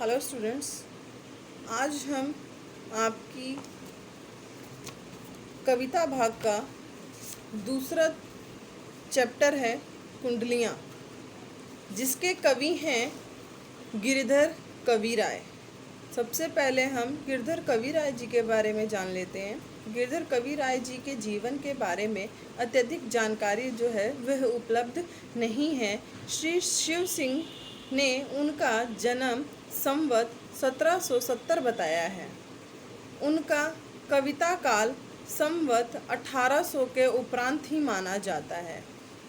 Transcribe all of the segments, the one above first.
Hello students, आज हम आपकी कविता भाग का दूसरा चैप्टर है कुंडलियाँ, जिसके कवि हैं गिरधर कविराय। सबसे पहले हम गिरधर कविराय जी के बारे में जान लेते हैं। गिरधर कविराय जी के जीवन के बारे में अत्यधिक जानकारी जो है वह उपलब्ध नहीं है। श्री शिव सिंह ने उनका जन्म संवत 1770 बताया है। उनका कविता काल संवत 1800 के उपरांत ही माना जाता है।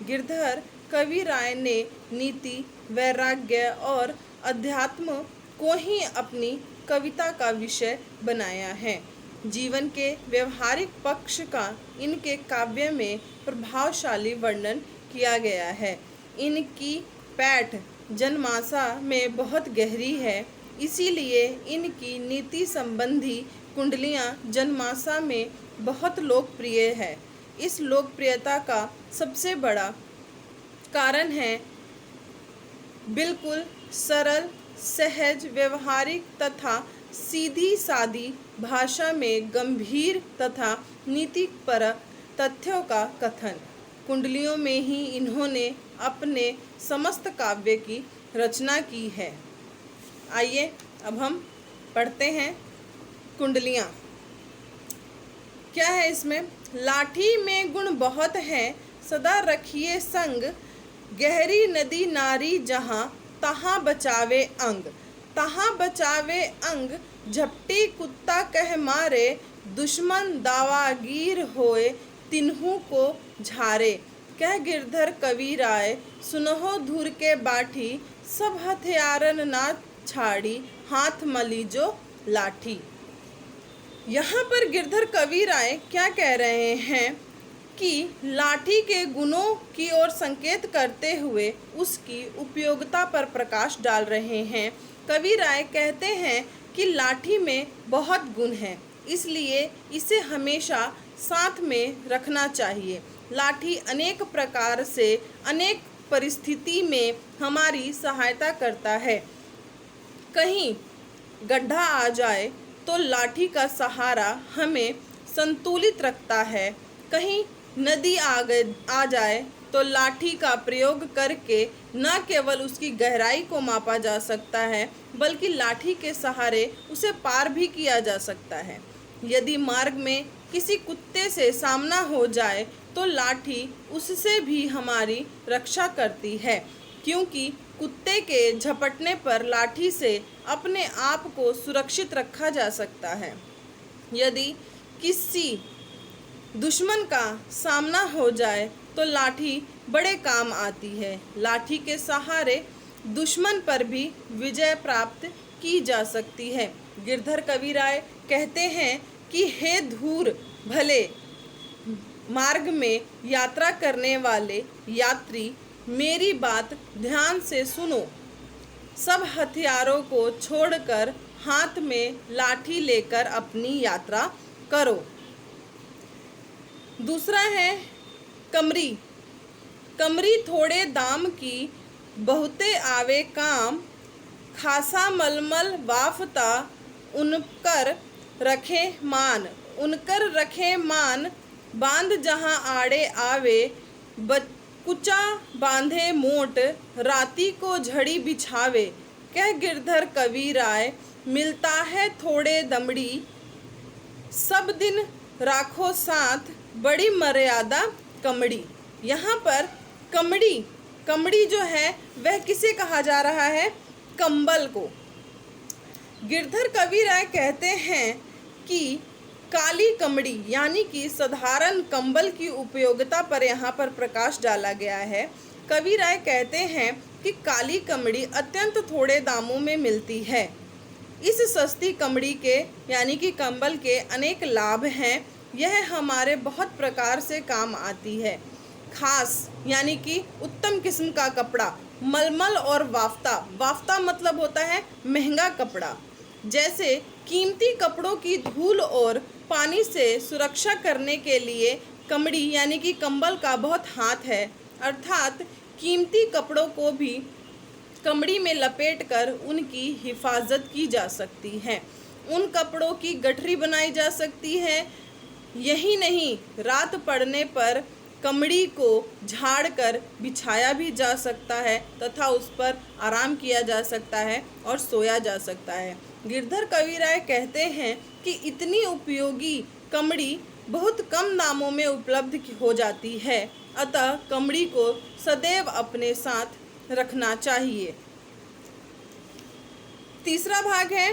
गिरधर कविराय ने नीति, वैराग्य और अध्यात्म को ही अपनी कविता का विषय बनाया है। जीवन के व्यवहारिक पक्ष का इनके काव्य में प्रभावशाली वर्णन किया गया है। इनकी पैठ जनमानसा में बहुत गहरी है, इसीलिए इनकी नीति संबंधी कुंडलियाँ जनमानसा में बहुत लोकप्रिय है। इस लोकप्रियता का सबसे बड़ा कारण है बिल्कुल सरल, सहज, व्यवहारिक तथा सीधी सादी भाषा में गंभीर तथा नीतिपरक तथ्यों का कथन। कुंडलियों में ही इन्होंने अपने समस्त काव्य की रचना की है। आइए अब हम पढ़ते हैं कुंडलियाँ। क्या है इसमें? लाठी में गुण बहुत है, सदा रखिए संग, गहरी नदी नारी जहाँ, तहाँ बचावे अंग। तहाँ बचावे अंग, झपटी कुत्ता कह मारे, दुश्मन दावागीर होए, तिन्हू को झारे। कह गिरधर कविराय, सुनहो धुर के बाठी, सब हथियारन ना छाड़ी, हाथ मली जो लाठी। यहाँ पर गिरधर कविराय क्या कह रहे हैं कि लाठी के गुणों की ओर संकेत करते हुए उसकी उपयोगिता पर प्रकाश डाल रहे हैं। कविराय कहते हैं कि लाठी में बहुत गुण हैं, इसलिए इसे हमेशा साथ में रखना चाहिए। लाठी अनेक प्रकार से अनेक परिस्थिति में हमारी सहायता करता है। कहीं गड्ढा आ जाए तो लाठी का सहारा हमें संतुलित रखता है। कहीं नदी आ जाए तो लाठी का प्रयोग करके न केवल उसकी गहराई को मापा जा सकता है, बल्कि लाठी के सहारे उसे पार भी किया जा सकता है। यदि मार्ग में किसी कुत्ते से सामना हो जाए तो लाठी उससे भी हमारी रक्षा करती है, क्योंकि कुत्ते के झपटने पर लाठी से अपने आप को सुरक्षित रखा जा सकता है। यदि किसी दुश्मन का सामना हो जाए तो लाठी बड़े काम आती है। लाठी के सहारे दुश्मन पर भी विजय प्राप्त की जा सकती है। गिरधर कविराय कहते हैं कि हे धूर भले मार्ग में यात्रा करने वाले यात्री, मेरी बात ध्यान से सुनो। सब हथियारों को छोड़कर हाथ में लाठी लेकर अपनी यात्रा करो। दूसरा है कमरी। कमरी थोड़े दाम की, बहुते आवे काम, खासा मलमल वाफता, उनकर रखे मान। उनकर रखे मान, बांध जहाँ आड़े आवे, कुचा बांधे मोट, राती को झड़ी बिछावे। कह गिरधर कविराय, मिलता है थोड़े दमड़ी, सब दिन राखो साथ, बड़ी मर्यादा कमड़ी। यहाँ पर कमड़ी जो है वह किसे कहा जा रहा है? कंबल को। गिरधर कविराय कहते हैं कि काली कमड़ी यानी कि साधारण कंबल की उपयोगिता पर यहाँ पर प्रकाश डाला गया है। कविराय कहते हैं कि काली कमड़ी अत्यंत थोड़े दामों में मिलती है। इस सस्ती कमड़ी के यानी कि कंबल के अनेक लाभ हैं। यह हमारे बहुत प्रकार से काम आती है। खास यानी कि उत्तम किस्म का कपड़ा, मलमल और वाफ्ता मतलब होता है महंगा कपड़ा। जैसे कीमती कपड़ों की धूल और पानी से सुरक्षा करने के लिए कमड़ी यानी कि कंबल का बहुत हाथ है, अर्थात कीमती कपड़ों को भी कमड़ी में लपेटकर उनकी हिफाजत की जा सकती है। उन कपड़ों की गठरी बनाई जा सकती है। यही नहीं, रात पड़ने पर कमड़ी को झाड़कर बिछाया भी जा सकता है तथा उस पर आराम किया जा सकता है और सोया जा सकता है। गिरधर कविराय कहते हैं कि इतनी उपयोगी कमड़ी बहुत कम दामों में उपलब्ध हो जाती है, अतः कमड़ी को सदैव अपने साथ रखना चाहिए। तीसरा भाग है,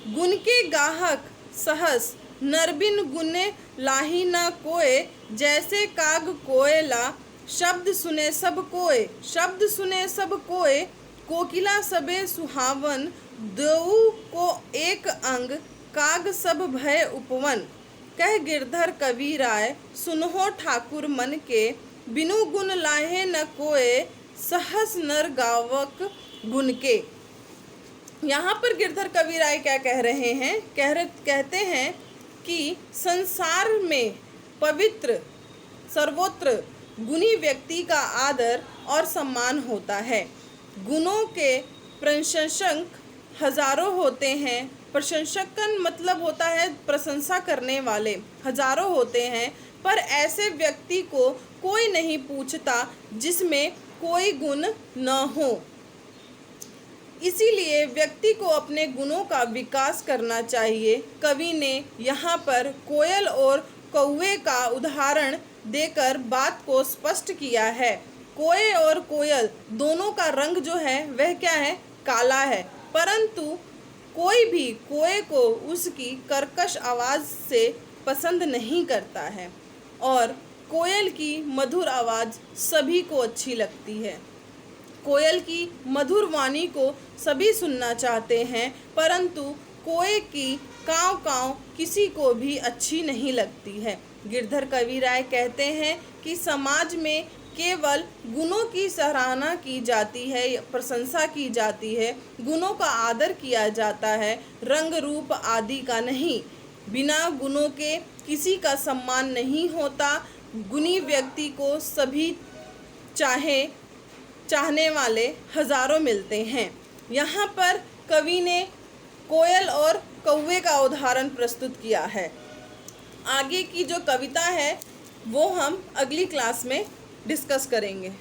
गुण के गाहक सहस नरबिन गुने लाही न कोय, जैसे काग कोयला शब्द सुने सब कोय। शब्द सुने सब कोय, कोकिला सबे सुहावन, दो को एक अंग काग सब भय उपवन। कह गिरधर कविराय सुनहो ठाकुर मन के, बिनु गुण लाहे न कोय, सहस नर गावक गुण के। यहाँ पर गिरधर कविराय क्या कह रहे हैं? कहते हैं कि संसार में पवित्र सर्वोत्र गुणी व्यक्ति का आदर और सम्मान होता है। गुणों के प्रशंसक हजारों होते हैं। प्रशंसकन मतलब होता है प्रशंसा करने वाले, हजारों होते हैं, पर ऐसे व्यक्ति को कोई नहीं पूछता जिसमें कोई गुण न हो। इसीलिए व्यक्ति को अपने गुणों का विकास करना चाहिए। कवि ने यहाँ पर कोयल और कौवे का उदाहरण देकर बात को स्पष्ट किया है। कोए और कोयल दोनों का रंग जो है वह क्या है? काला है, परंतु कोई भी कोए को उसकी कर्कश आवाज़ से पसंद नहीं करता है और कोयल की मधुर आवाज़ सभी को अच्छी लगती है। कोयल की मधुर वाणी को सभी सुनना चाहते हैं, परंतु कोए की काँव काँव किसी को भी अच्छी नहीं लगती है। गिरधर कविराय कहते हैं कि समाज में केवल गुणों की सराहना की जाती है, प्रशंसा की जाती है, गुणों का आदर किया जाता है, रंग रूप आदि का नहीं। बिना गुणों के किसी का सम्मान नहीं होता। गुणी व्यक्ति को सभी चाहने वाले हजारों मिलते हैं। यहाँ पर कवि ने कोयल और कौवे का उदाहरण प्रस्तुत किया है। आगे की जो कविता है वो हम अगली क्लास में डिस्कस करेंगे।